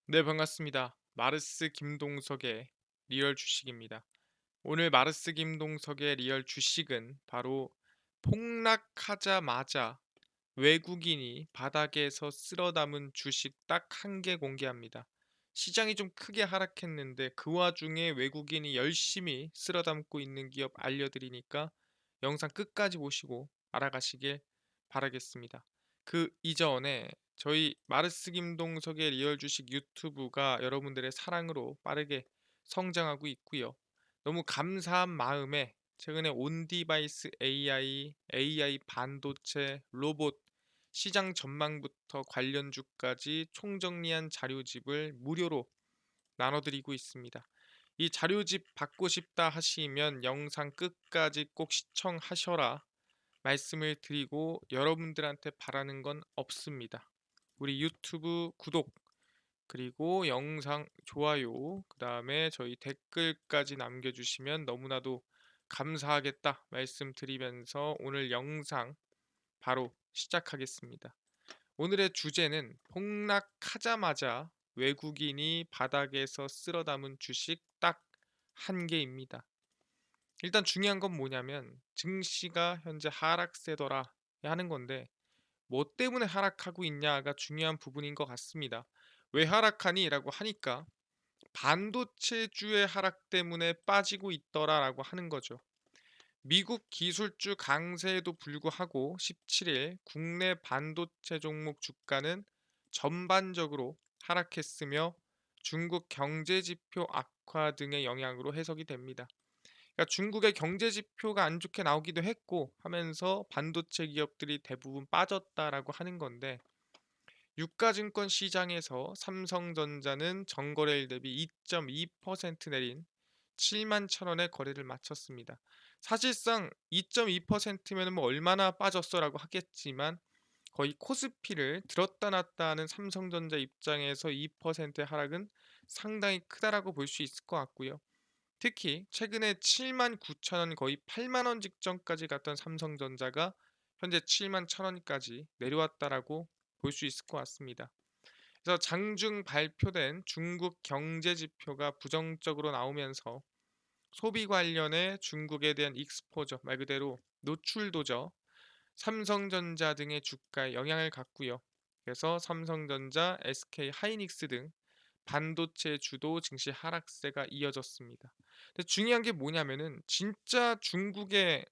네, 반갑습니다. 마르스 김동석의 리얼 주식입니다. 오늘 마르스 김동석의 리얼 주식은 바로 폭락하자마자 외국인이 바닥에서 쓸어 담은 주식 딱 한 개 공개합니다. 시장이 좀 크게 하락했는데 그 와중에 외국인이 열심히 쓸어 담고 있는 기업 알려드리니까 영상 끝까지 보시고 알아가시길 바라겠습니다. 그 이전에 저희 마르스 김동석의 리얼 주식 유튜브가 여러분들의 사랑으로 빠르게 성장하고 있고요. 너무 감사한 마음에 최근에 온디바이스 AI 반도체, 로봇, 시장 전망부터 관련주까지 총정리한 자료집을 무료로 나눠드리고 있습니다. 이 자료집 받고 싶다 하시면 영상 끝까지 꼭 시청하셔라 말씀을 드리고 여러분들한테 바라는 건 없습니다. 우리 유튜브 구독, 그리고 영상 좋아요, 그 다음에 저희 댓글까지 남겨주시면 너무나도 감사하겠다 말씀드리면서 오늘 영상 바로 시작하겠습니다. 오늘의 주제는 폭락하자마자 외국인이 바닥에서 쓸어 담은 주식 딱 한 개입니다. 일단 중요한 건 뭐냐면 증시가 현재 하락세더라 하는 건데 뭐 때문에 하락하고 있냐가 중요한 부분인 것 같습니다. 왜 하락하니? 라고 하니까 반도체주의 하락 때문에 빠지고 있더라라고 하는 거죠. 미국 기술주 강세에도 불구하고 17일 국내 반도체 종목 주가는 전반적으로 하락했으며 중국 경제 지표 악화 등의 영향으로 해석이 됩니다. 그러니까 중국의 경제 지표가 안 좋게 나오기도 했고 하면서 반도체 기업들이 대부분 빠졌다라고 하는 건데 유가증권 시장에서 삼성전자는 전거래일 대비 2.2% 내린 7만 천 원의 거래를 마쳤습니다. 사실상 2.2%면 뭐 얼마나 빠졌어라고 하겠지만 거의 코스피를 들었다 놨다 하는 삼성전자 입장에서 2%의 하락은 상당히 크다라고 볼 수 있을 것 같고요. 특히 최근에 7만 9천 원 거의 8만 원 직전까지 갔던 삼성전자가 현재 7만 천 원까지 내려왔다라고 볼 수 있을 것 같습니다. 그래서 장중 발표된 중국 경제 지표가 부정적으로 나오면서 소비 관련해 중국에 대한 익스포저 말 그대로 노출도죠. 삼성전자 등의 주가에 영향을 갖고요. 그래서 삼성전자, SK 하이닉스 등 반도체 주도 증시 하락세가 이어졌습니다. 근데 중요한 게 뭐냐면은 진짜 중국의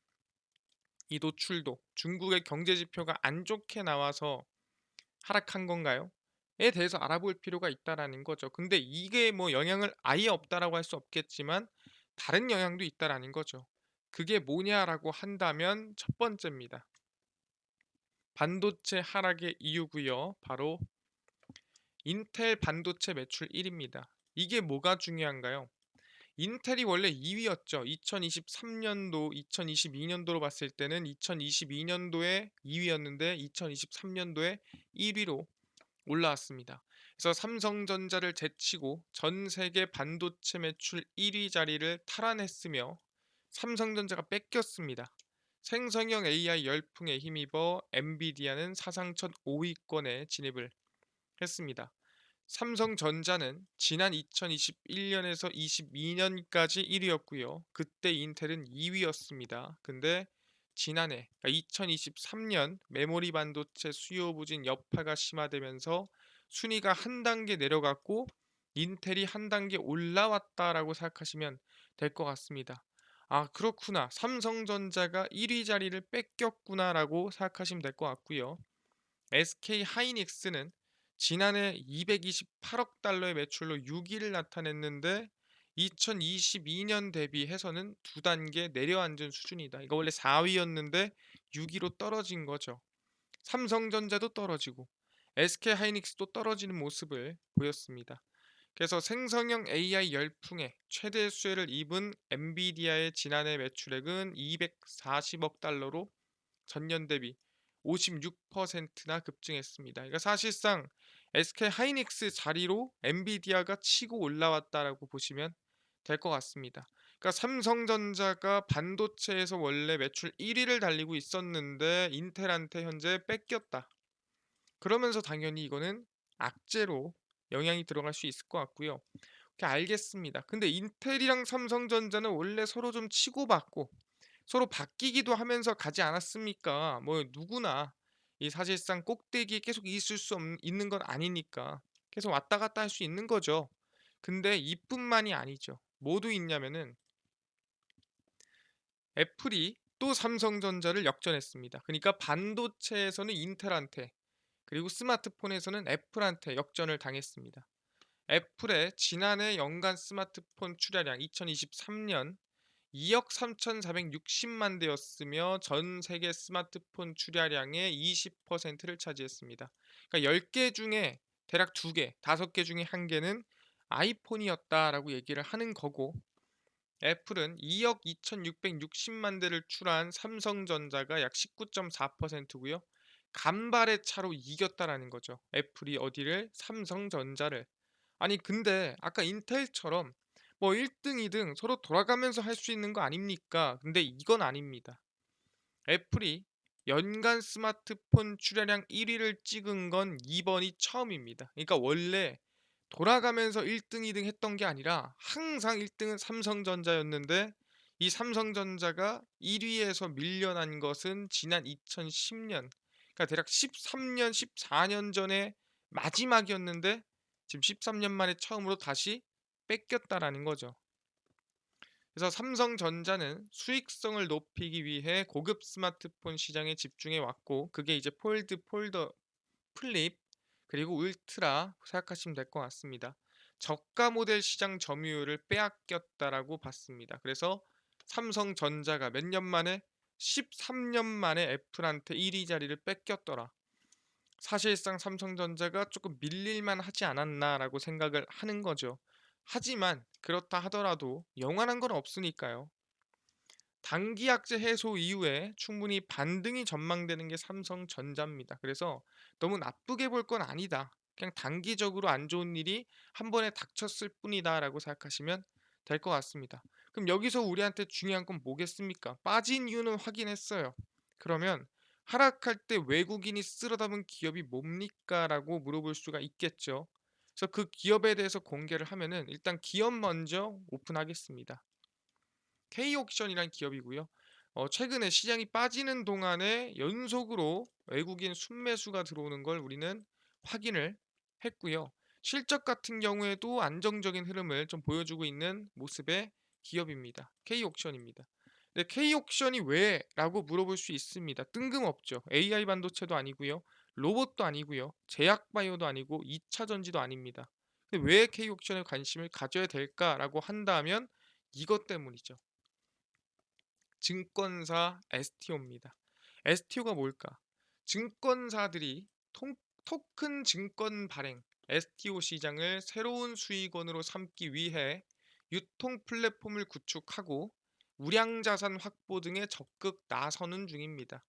이 노출도, 중국의 경제 지표가 안 좋게 나와서 하락한 건가요? 에 대해서 알아볼 필요가 있다라는 거죠. 근데 이게 뭐 영향을 아예 없다라고 할 수 없겠지만 다른 영향도 있다라는 거죠. 그게 뭐냐라고 한다면 첫 번째입니다. 반도체 하락의 이유고요. 바로 인텔 반도체 매출 1위입니다. 이게 뭐가 중요한가요? 인텔이 원래 2위였죠. 2023년도, 2022년도로 봤을 때는 2022년도에 2위였는데 2023년도에 1위로 올라왔습니다. 그래서 삼성전자를 제치고 전 세계 반도체 매출 1위 자리를 탈환했으며 삼성전자가 뺏겼습니다. 생성형 AI 열풍에 힘입어 엔비디아는 사상 첫 5위권에 진입을 했습니다. 삼성전자는 지난 2021년에서 22년까지 1위였고요. 그때 인텔은 2위였습니다. 근데 지난해 2023년 메모리 반도체 수요 부진 여파가 심화되면서 순위가 한 단계 내려갔고 인텔이 한 단계 올라왔다라고 생각하시면 될 것 같습니다. 아, 그렇구나. 삼성전자가 1위 자리를 뺏겼구나라고 생각하시면 될 것 같고요. SK 하이닉스는 지난해 228억 달러의 매출로 6위를 나타냈는데 2022년 대비해서는 두 단계 내려앉은 수준이다. 이거 원래 4위였는데 6위로 떨어진 거죠. 삼성전자도 떨어지고 SK 하이닉스도 떨어지는 모습을 보였습니다. 그래서 생성형 AI 열풍에 최대 수혜를 입은 엔비디아의 지난해 매출액은 240억 달러로 전년 대비 56%나 급증했습니다. 그러니까 사실상 SK 하이닉스 자리로 엔비디아가 치고 올라왔다라고 보시면 될 것 같습니다. 그러니까 삼성전자가 반도체에서 원래 매출 1위를 달리고 있었는데 인텔한테 현재 뺏겼다. 그러면서 당연히 이거는 악재로 영향이 들어갈 수 있을 것 같고요. 오케이, 알겠습니다. 근데 인텔이랑 삼성전자는 원래 서로 좀 치고받고 서로 바뀌기도 하면서 가지 않았습니까? 뭐 누구나 이 사실상 꼭대기에 계속 있을 수 있는 건 아니니까 계속 왔다 갔다 할 수 있는 거죠. 근데 이뿐만이 아니죠. 뭐도 있냐면은 애플이 또 삼성전자를 역전했습니다. 그러니까 반도체에서는 인텔한테, 그리고 스마트폰에서는 애플한테 역전을 당했습니다. 애플의 지난해 연간 스마트폰 출하량 2023년 2억 3,460만 대였으며 전 세계 스마트폰 출하량의 20%를 차지했습니다. 그러니까 10개 중에 대략 2개, 5개 중에 1개는 아이폰이었다라고 얘기를 하는 거고, 애플은 2억 2,660만 대를 출하한 삼성전자가 약 19.4%고요. 간발의 차로 이겼다라는 거죠. 애플이 어디를? 삼성전자를. 아니 근데 아까 인텔처럼 뭐 1등, 2등 서로 돌아가면서 할 수 있는 거 아닙니까? 근데 이건 아닙니다. 애플이 연간 스마트폰 출하량 1위를 찍은 건 이번이 처음입니다. 그러니까 원래 돌아가면서 1등, 2등 했던 게 아니라 항상 1등은 삼성전자였는데, 이 삼성전자가 1위에서 밀려난 것은 지난 2010년, 그러니까 대략 13년, 14년 전에 마지막이었는데 지금 13년 만에 처음으로 다시 뺏겼다라는 거죠. 그래서 삼성전자는 수익성을 높이기 위해 고급 스마트폰 시장에 집중해 왔고, 그게 이제 폴드, 폴더, 플립, 그리고 울트라 생각하시면 될 것 같습니다. 저가 모델 시장 점유율을 빼앗겼다라고 봤습니다. 그래서 삼성전자가 몇 년 만에, 13년 만에 애플한테 1위 자리를 뺏겼더라. 사실상 삼성전자가 조금 밀릴만 하지 않았나라고 생각을 하는 거죠. 하지만 그렇다 하더라도 영원한 건 없으니까요. 단기 약제 해소 이후에 충분히 반등이 전망되는 게 삼성전자입니다. 그래서 너무 나쁘게 볼 건 아니다. 그냥 단기적으로 안 좋은 일이 한 번에 닥쳤을 뿐이다라고 생각하시면 될 것 같습니다. 그럼 여기서 우리한테 중요한 건 뭐겠습니까? 빠진 이유는 확인했어요. 그러면 하락할 때 외국인이 쓸어담은 기업이 뭡니까? 라고 물어볼 수가 있겠죠. 그래서 그 기업에 대해서 공개를 하면은 일단 기업 먼저 오픈하겠습니다. K옥션이란 기업이고요. 최근에 시장이 빠지는 동안에 연속으로 외국인 순매수가 들어오는 걸 우리는 확인을 했고요. 실적 같은 경우에도 안정적인 흐름을 좀 보여주고 있는 모습의 기업입니다. K옥션입니다. 근데 K옥션이 왜? 라고 물어볼 수 있습니다. 뜬금없죠. AI 반도체도 아니고요. 로봇도 아니고요. 제약바이오도 아니고 2차 전지도 아닙니다. 근데 왜 K옥션에 관심을 가져야 될까라고 한다면 이것 때문이죠. 증권사 STO입니다. STO가 뭘까? 증권사들이 토큰 증권 발행 STO 시장을 새로운 수익원으로 삼기 위해 유통 플랫폼을 구축하고 우량 자산 확보 등에 적극 나서는 중입니다.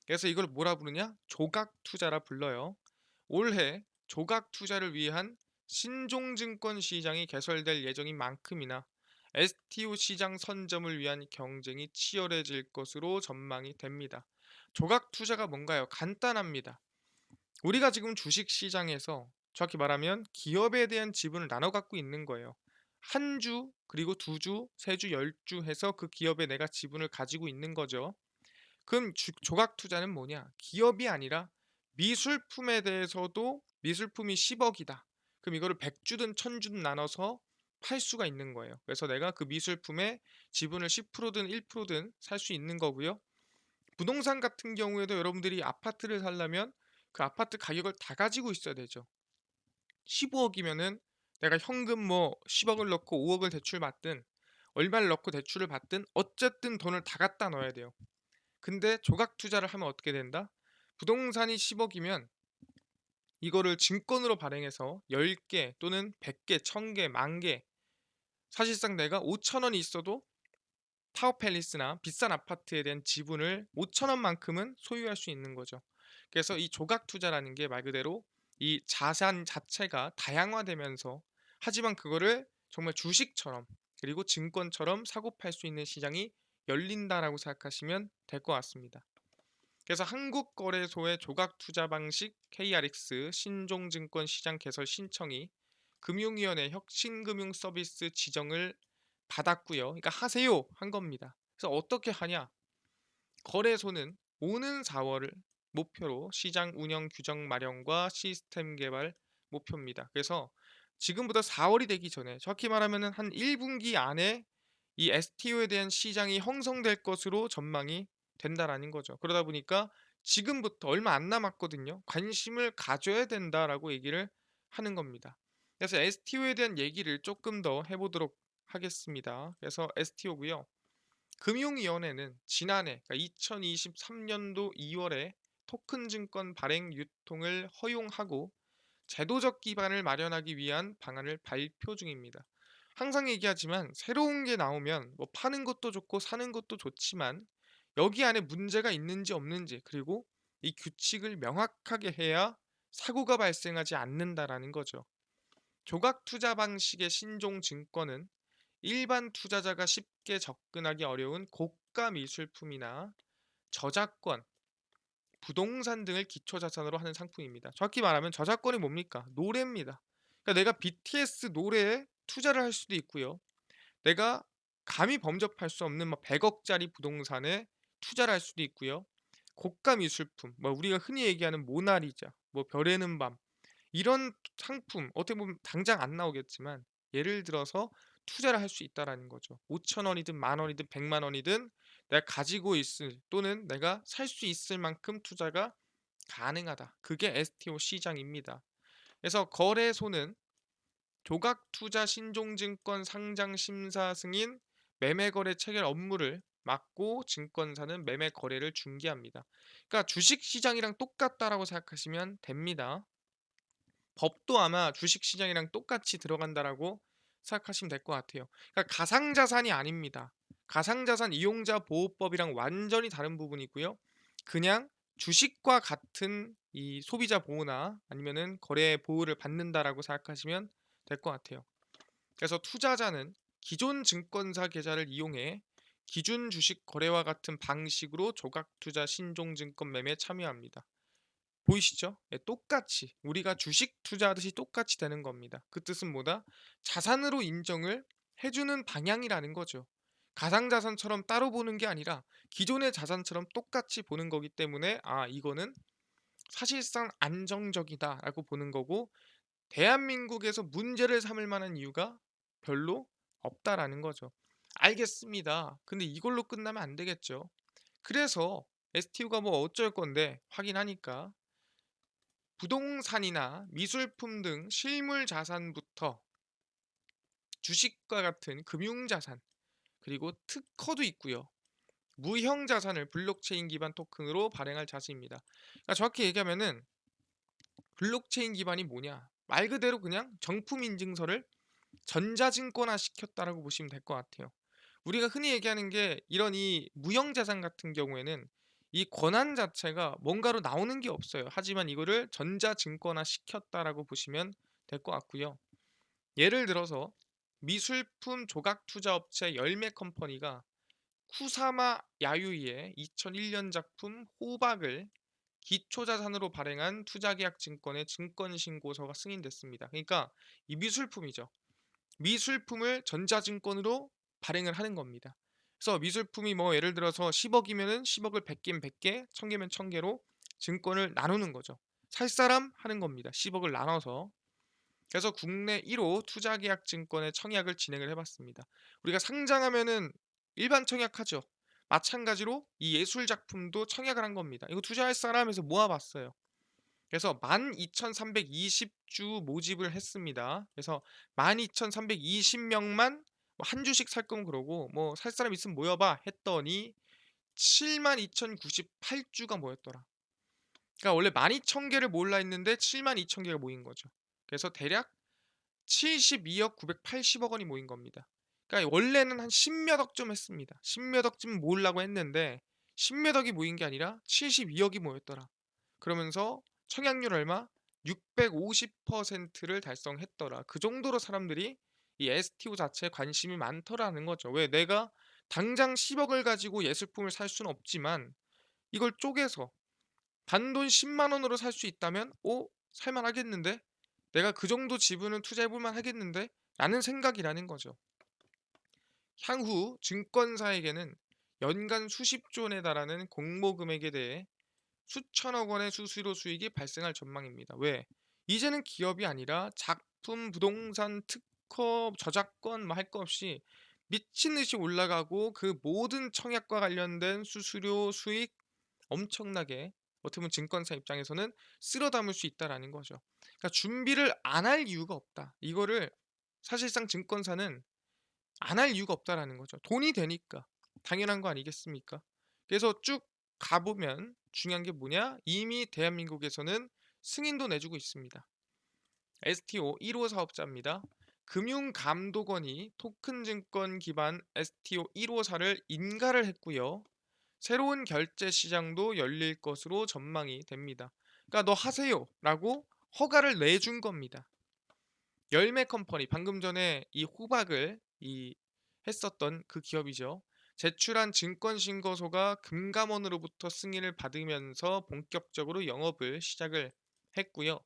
그래서 이걸 뭐라 부르냐? 조각 투자라 불러요. 올해 조각 투자를 위한 신종증권 시장이 개설될 예정인 만큼이나 STO 시장 선점을 위한 경쟁이 치열해질 것으로 전망이 됩니다. 조각 투자가 뭔가요? 간단합니다. 우리가 지금 주식 시장에서 정확히 말하면 기업에 대한 지분을 나눠 갖고 있는 거예요. 한 주, 그리고 두 주, 세 주, 10주 해서 그 기업에 내가 지분을 가지고 있는 거죠. 그럼 조각 투자는 뭐냐? 기업이 아니라 미술품에 대해서도 미술품이 10억이다. 그럼 이거를 100주든 1000주든 나눠서 팔 수가 있는 거예요. 그래서 내가 그 미술품의 지분을 10%든 1%든 살 수 있는 거고요. 부동산 같은 경우에도 여러분들이 아파트를 살려면 그 아파트 가격을 다 가지고 있어야 되죠. 15억이면은 내가 현금 뭐 10억을 넣고 5억을 대출 받든 얼마를 넣고 대출을 받든 어쨌든 돈을 다 갖다 넣어야 돼요. 근데 조각 투자를 하면 어떻게 된다? 부동산이 10억이면 이거를 증권으로 발행해서 10개 또는 100개, 1000개, 만 개, 사실상 내가 5천 원이 있어도 타워팰리스나 비싼 아파트에 대한 지분을 5천 원만큼은 소유할 수 있는 거죠. 그래서 이 조각 투자라는 게 말 그대로 이 자산 자체가 다양화되면서, 하지만 그거를 정말 주식처럼 그리고 증권처럼 사고 팔 수 있는 시장이 열린다라고 생각하시면 될 것 같습니다. 그래서 한국거래소의 조각투자 방식 KRX 신종증권 시장 개설 신청이 금융위원회 혁신금융서비스 지정을 받았고요. 그러니까 하세요 한 겁니다. 그래서 어떻게 하냐? 거래소는 오는 4월을 목표로 시장 운영 규정 마련과 시스템 개발 목표입니다. 그래서 지금부터 4월이 되기 전에 정확히 말하면은 한 1분기 안에 이 STO에 대한 시장이 형성될 것으로 전망이 된다라는 거죠. 그러다 보니까 지금부터 얼마 안 남았거든요. 관심을 가져야 된다라고 얘기를 하는 겁니다. 그래서 STO에 대한 얘기를 조금 더 해보도록 하겠습니다. 그래서 STO고요. 금융위원회는 지난해 그러니까 2023년도 2월에 토큰 증권 발행 유통을 허용하고 제도적 기반을 마련하기 위한 방안을 발표 중입니다. 항상 얘기하지만 새로운 게 나오면 뭐 파는 것도 좋고 사는 것도 좋지만 여기 안에 문제가 있는지 없는지 그리고 이 규칙을 명확하게 해야 사고가 발생하지 않는다라는 거죠. 조각 투자 방식의 신종 증권은 일반 투자자가 쉽게 접근하기 어려운 고가 미술품이나 저작권, 부동산 등을 기초 자산으로 하는 상품입니다. 정확히 말하면 저작권이 뭡니까? 노래입니다. 그러니까 내가 BTS 노래에 투자를 할 수도 있고요. 내가 감히 범접할 수 없는 뭐 100억짜리 부동산에 투자를 할 수도 있고요. 고가 미술품, 뭐 우리가 흔히 얘기하는 모나리자, 뭐 별에는 밤 이런 상품 어떻게 보면 당장 안 나오겠지만 예를 들어서 투자를 할 수 있다라는 거죠. 5천 원이든 만 원이든 100만 원이든 내가 가지고 있을 또는 내가 살 수 있을 만큼 투자가 가능하다. 그게 STO 시장입니다. 그래서 거래소는 조각 투자 신종증권 상장 심사 승인 매매 거래 체결 업무를 맡고 증권사는 매매 거래를 중개합니다. 그러니까 주식 시장이랑 똑같다라고 생각하시면 됩니다. 법도 아마 주식 시장이랑 똑같이 들어간다라고 생각하시면 될 것 같아요. 그러니까 가상자산이 아닙니다. 가상자산 이용자 보호법이랑 완전히 다른 부분이고요. 그냥 주식과 같은 이 소비자 보호나 아니면은 거래 보호를 받는다라고 생각하시면 될 것 같아요. 그래서 투자자는 기존 증권사 계좌를 이용해 기준 주식 거래와 같은 방식으로 조각 투자 신종 증권 매매에 참여합니다. 보이시죠? 예, 똑같이 우리가 주식 투자하듯이 똑같이 되는 겁니다. 그 뜻은 뭐다? 자산으로 인정을 해주는 방향이라는 거죠. 가상자산처럼 따로 보는 게 아니라 기존의 자산처럼 똑같이 보는 거기 때문에 아 이거는 사실상 안정적이다라고 보는 거고 대한민국에서 문제를 삼을 만한 이유가 별로 없다라는 거죠. 알겠습니다. 근데 이걸로 끝나면 안 되겠죠. 그래서 STU가 뭐 어쩔 건데 확인하니까 부동산이나 미술품 등 실물 자산부터 주식과 같은 금융자산 그리고 특허도 있고요. 무형 자산을 블록체인 기반 토큰으로 발행할 자세입니다. 그러니까 정확히 얘기하면은 블록체인 기반이 뭐냐? 말 그대로 그냥 정품 인증서를 전자증권화 시켰다라고 보시면 될 것 같아요. 우리가 흔히 얘기하는 게 이런 이 무형 자산 같은 경우에는 이 권한 자체가 뭔가로 나오는 게 없어요. 하지만 이거를 전자증권화 시켰다라고 보시면 될 것 같고요. 예를 들어서 미술품 조각 투자 업체 열매 컴퍼니가 쿠사마 야유이의 2001년 작품 호박을 기초자산으로 발행한 투자계약 증권의 증권신고서가 승인됐습니다. 그러니까 이 미술품이죠. 미술품을 전자증권으로 발행을 하는 겁니다. 그래서 미술품이 뭐 예를 들어서 10억이면은 10억을 100개면 100개, 1000개면 1000개로 증권을 나누는 거죠. 살 사람 하는 겁니다. 10억을 나눠서. 그래서 국내 1호 투자계약증권의 청약을 진행을 해봤습니다. 우리가 상장하면은 일반 청약하죠. 마찬가지로 이 예술 작품도 청약을 한 겁니다. 이거 투자할 사람 해서 모아봤어요. 그래서 12,320주 모집을 했습니다. 그래서 12,320명만 한 주씩 살 건 그러고 뭐 살 사람 있으면 모여봐 했더니 72,098주가 모였더라. 그러니까 원래 12,000개를 모으려 했는데 72,000개가 모인 거죠. 그래서 대략 72억 980억 원이 모인 겁니다. 그러니까 원래는 한 10몇 억쯤 했습니다. 10몇 억쯤 모으려고 했는데 10몇 억이 모인 게 아니라 72억이 모였더라. 그러면서 청약률 얼마? 650%를 달성했더라. 그 정도로 사람들이 이 STO 자체에 관심이 많더라는 거죠. 왜 내가 당장 10억을 가지고 예술품을 살 수는 없지만 이걸 쪼개서 단돈 10만 원으로 살 수 있다면 '어 살 만하겠는데? 내가 그 정도 지분은 투자해 볼 만하겠는데?' 라는 생각이라는 거죠. 향후 증권사에게는 연간 수십조 원에 달하는 공모 금액에 대해 수천억 원의 수수료 수익이 발생할 전망입니다. 왜? 이제는 기업이 아니라 작품, 부동산, 특허, 저작권 뭐 할 거 없이 미친 듯이 올라가고 그 모든 청약과 관련된 수수료 수익 엄청나게 어떻게 보면 증권사 입장에서는 쓸어 담을 수 있다라는 거죠. 그러니까 준비를 안 할 이유가 없다. 이거를 사실상 증권사는 안 할 이유가 없다라는 거죠. 돈이 되니까. 당연한 거 아니겠습니까? 그래서 쭉 가보면 중요한 게 뭐냐? 이미 대한민국에서는 승인도 내주고 있습니다. STO 1호 사업자입니다. 금융감독원이 토큰 증권 기반 STO 1호사를 인가를 했고요. 새로운 결제 시장도 열릴 것으로 전망이 됩니다. 그러니까 너 하세요라고 허가를 내준 겁니다. 열매 컴퍼니 방금 전에 이 호박을 했었던 그 기업이죠. 제출한 증권 신고서가 금감원으로부터 승인을 받으면서 본격적으로 영업을 시작을 했고요.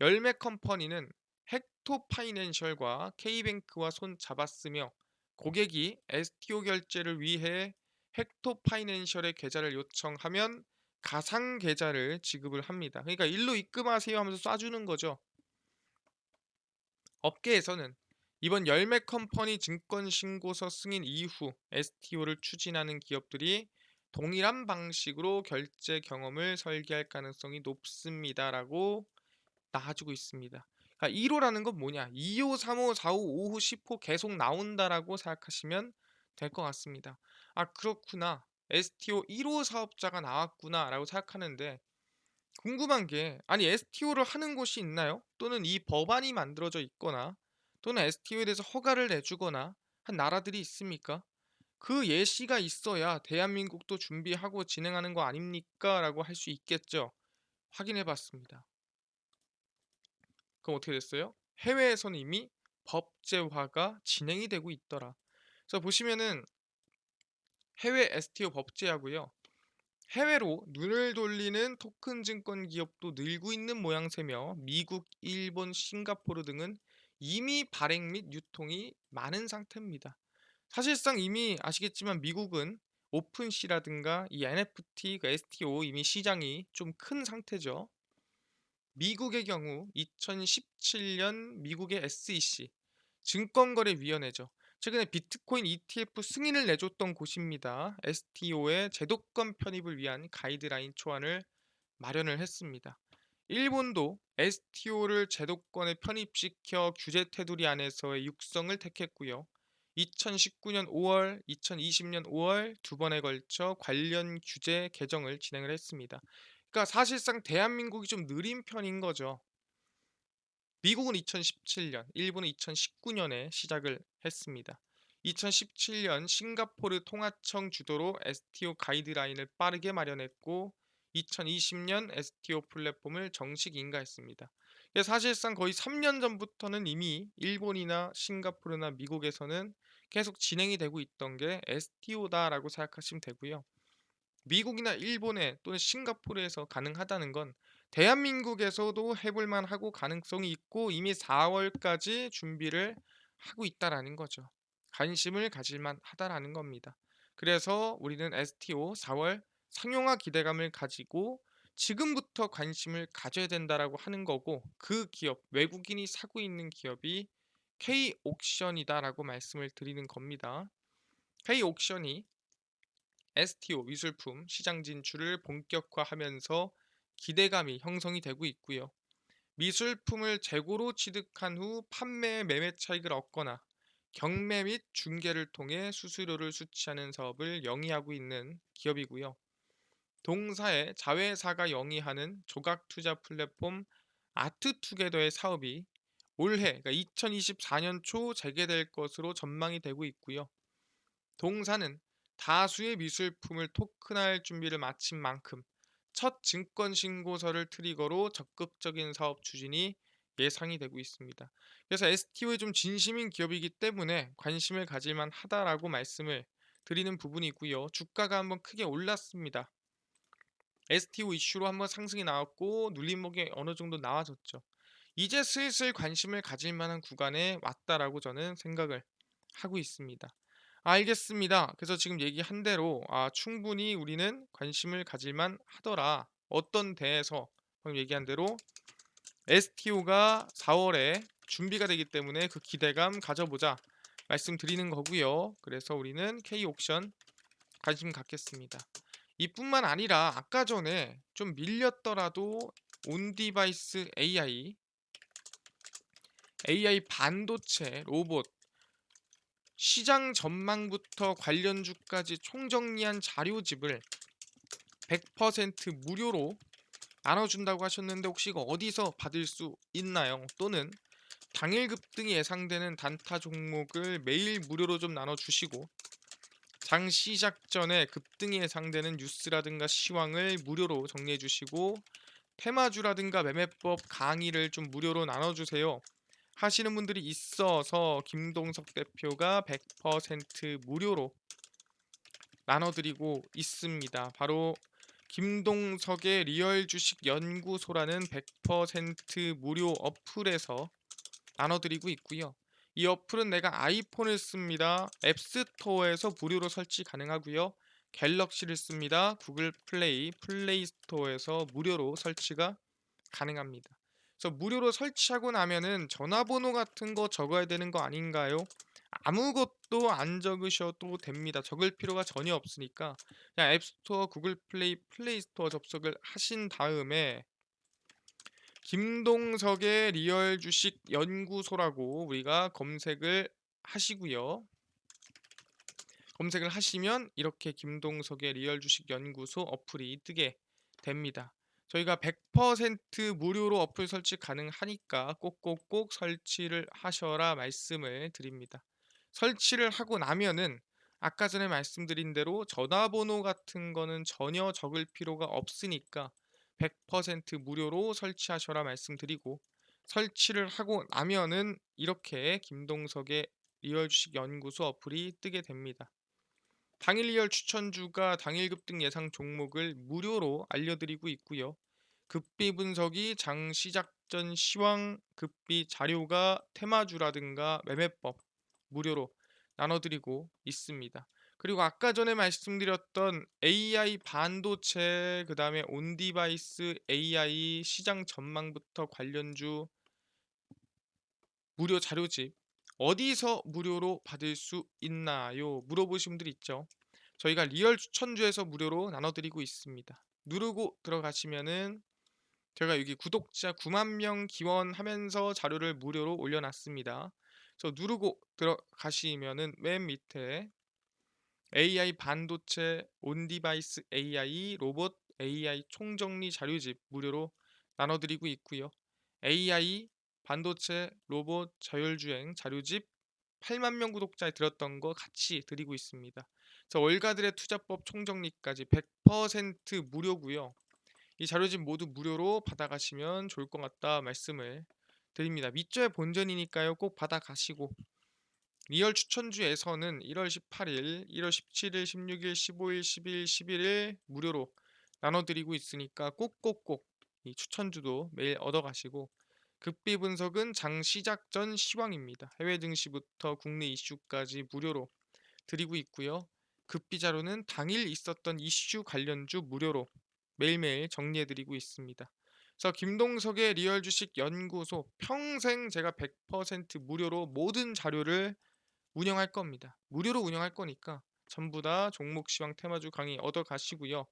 열매 컴퍼니는 헥토 파이낸셜과 K뱅크와 손 잡았으며 고객이 STO 결제를 위해 헥토 파이낸셜의 계좌를 요청하면 가상 계좌를 지급을 합니다. 그러니까 일로 입금하세요 하면서 쏴주는 거죠. 업계에서는 이번 열매 컴퍼니 증권 신고서 승인 이후 STO를 추진하는 기업들이 동일한 방식으로 결제 경험을 설계할 가능성이 높습니다라고 나와주고 있습니다. 그러니까 1호라는 건 뭐냐? 2호, 3호, 4호, 5호, 10호 계속 나온다라고 생각하시면 될 것 같습니다. 아, 그렇구나. STO 1호 사업자가 나왔구나라고 생각하는데 궁금한 게 아니 STO를 하는 곳이 있나요? 또는 이 법안이 만들어져 있거나 또는 STO에 대해서 허가를 내주거나 한 나라들이 있습니까? 그 예시가 있어야 대한민국도 준비하고 진행하는 거 아닙니까? 라고 할 수 있겠죠. 확인해 봤습니다. 그럼 어떻게 됐어요? 해외에서는 이미 법제화가 진행이 되고 있더라. 그래서 보시면은 해외 STO 법제하고요. 해외로 눈을 돌리는 토큰 증권 기업도 늘고 있는 모양새며 미국, 일본, 싱가포르 등은 이미 발행 및 유통이 많은 상태입니다. 사실상 이미 아시겠지만 미국은 오픈시라든가 이 NFT, 그 STO 이미 시장이 좀 큰 상태죠. 미국의 경우 2017년 미국의 SEC 증권거래위원회죠. 최근에 비트코인 ETF 승인을 내줬던 곳입니다. STO의 제도권 편입을 위한 가이드라인 초안을 마련을 했습니다. 일본도 STO를 제도권에 편입시켜 규제 테두리 안에서의 육성을 택했고요. 2019년 5월, 2020년 5월 두 번에 걸쳐 관련 규제 개정을 진행을 했습니다. 그러니까 사실상 대한민국이 좀 느린 편인 거죠. 미국은 2017년, 일본은 2019년에 시작을 했습니다. 2017년 싱가포르 통화청 주도로 STO 가이드라인을 빠르게 마련했고 2020년 STO 플랫폼을 정식 인가했습니다. 사실상 거의 3년 전부터는 이미 일본이나 싱가포르나 미국에서는 계속 진행이 되고 있던 게 STO다라고 생각하시면 되고요. 미국이나 일본에 또는 싱가포르에서 가능하다는 건 대한민국에서도 해볼 만하고 가능성이 있고 이미 4월까지 준비를 하고 있다라는 거죠. 관심을 가질 만하다라는 겁니다. 그래서 우리는 STO 4월 상용화 기대감을 가지고 지금부터 관심을 가져야 된다라고 하는 거고 그 기업, 외국인이 사고 있는 기업이 K옥션이다라고 말씀을 드리는 겁니다. K옥션이 STO 미술품 시장 진출을 본격화하면서 기대감이 형성이 되고 있고요. 미술품을 재고로 취득한 후 판매 매매 차익을 얻거나 경매 및 중개를 통해 수수료를 수취하는 사업을 영위하고 있는 기업이고요. 동사의 자회사가 영위하는 조각 투자 플랫폼 아트투게더의 사업이 올해 그러니까 2024년 초 재개될 것으로 전망이 되고 있고요. 동사는 다수의 미술품을 토큰화할 준비를 마친 만큼 첫 증권 신고서를 트리거로 적극적인 사업 추진이 예상이 되고 있습니다. 그래서 STO에 좀 진심인 기업이기 때문에 관심을 가질 만하다라고 말씀을 드리는 부분이고요. 주가가 한번 크게 올랐습니다. STO 이슈로 한번 상승이 나왔고 눌림목이 어느 정도 나와졌죠. 이제 슬슬 관심을 가질 만한 구간에 왔다라고 저는 생각을 하고 있습니다. 알겠습니다. 그래서 지금 얘기한 대로 충분히 우리는 관심을 가질만 하더라. 어떤 데에서 방금 얘기한 대로 STO가 4월에 준비가 되기 때문에 그 기대감 가져보자 말씀드리는 거고요. 그래서 우리는 K옥션 관심 갖겠습니다. 이뿐만 아니라 아까 전에 좀 밀렸더라도 온디바이스 AI 반도체, 로봇, 시장 전망부터 관련주까지 총정리한 자료집을 100% 무료로 나눠준다고 하셨는데 혹시 이거 어디서 받을 수 있나요? 또는 당일 급등이 예상되는 단타 종목을 매일 무료로 좀 나눠주시고 장 시작 전에 급등이 예상되는 뉴스라든가 시황을 무료로 정리해 주시고 테마주라든가 매매법 강의를 좀 무료로 나눠주세요 하시는 분들이 있어서 김동석 대표가 100% 무료로 나눠드리고 있습니다. 바로 김동석의 리얼 주식 연구소라는 100% 무료 어플에서 나눠드리고 있고요. 이 어플은 내가 아이폰을 씁니다. 앱스토어에서 무료로 설치 가능하고요. 갤럭시를 씁니다. 구글 플레이, 플레이 스토어에서 무료로 설치가 가능합니다. 그래서 무료로 설치하고 나면은 전화번호 같은 거 적어야 되는 거 아닌가요? 아무것도 안 적으셔도 됩니다. 적을 필요가 전혀 없으니까 그냥 앱스토어, 구글 플레이, 플레이 스토어 접속을 하신 다음에 김동석의 리얼 주식 연구소라고 우리가 검색을 하시고요. 검색을 하시면 이렇게 김동석의 리얼 주식 연구소 어플이 뜨게 됩니다. 저희가 100% 무료로 어플 설치 가능하니까 꼭꼭꼭 설치를 하셔라 말씀을 드립니다. 설치를 하고 나면은 아까 전에 말씀드린 대로 전화번호 같은 거는 전혀 적을 필요가 없으니까 100% 무료로 설치하셔라 말씀드리고 설치를 하고 나면은 이렇게 김동석의 리얼 주식 연구소 어플이 뜨게 됩니다. 당일 리얼 추천주가 당일 급등 예상 종목을 무료로 알려드리고 있고요. 급비 분석이 장 시작 전 시황 급비 자료가 테마주라든가 매매법 무료로 나눠드리고 있습니다. 그리고 아까 전에 말씀드렸던 AI 반도체 그 다음에 온디바이스 AI 시장 전망부터 관련주 무료 자료집 어디서 무료로 받을 수 있나요? 물어보신 분들 있죠. 저희가 리얼 추천주에서 무료로 나눠드리고 있습니다. 누르고 들어가시면은 제가 여기 구독자 9만 명 기원하면서 자료를 무료로 올려놨습니다. 그래서 누르고 들어가시면은 맨 밑에 AI 반도체, 온디바이스 AI, 로봇 AI 총정리 자료집 무료로 나눠드리고 있고요. AI 반도체, 로봇, 자율주행 자료집 8만 명 구독자에 들었던 거 같이 드리고 있습니다. 그래서 월가들의 투자법 총정리까지 100% 무료고요. 이 자료집 모두 무료로 받아가시면 좋을 것 같다 말씀을 드립니다. 밑줄의 본전이니까요. 꼭 받아가시고 리얼 추천주에서는 1월 18일, 1월 17일, 16일, 15일, 10일, 11일 무료로 나눠드리고 있으니까 꼭꼭꼭 이 추천주도 매일 얻어가시고 급비 분석은 장 시작 전 시황입니다. 해외 증시부터 국내 이슈까지 무료로 드리고 있고요. 급비 자료는 당일 있었던 이슈 관련주 무료로 매일매일 정리해드리고 있습니다. 그래서 김동석의 리얼 주식 연구소 평생 제가 100% 무료로 모든 자료를 운영할 겁니다. 무료로 운영할 거니까 전부 다 종목 시황 테마주 강의 얻어 가시고요.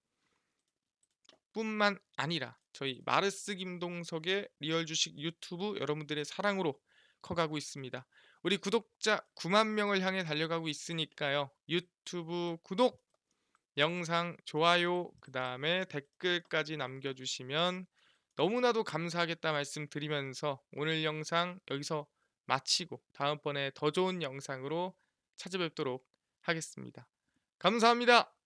뿐만 아니라 저희 마르스 김동석의 리얼 주식 유튜브 여러분들의 사랑으로 커가고 있습니다. 우리 구독자 9만 명을 향해 달려가고 있으니까요. 유튜브 구독, 영상 좋아요, 그 다음에 댓글까지 남겨주시면 너무나도 감사하겠다 말씀드리면서 오늘 영상 여기서 마치고 다음번에 더 좋은 영상으로 찾아뵙도록 하겠습니다. 감사합니다.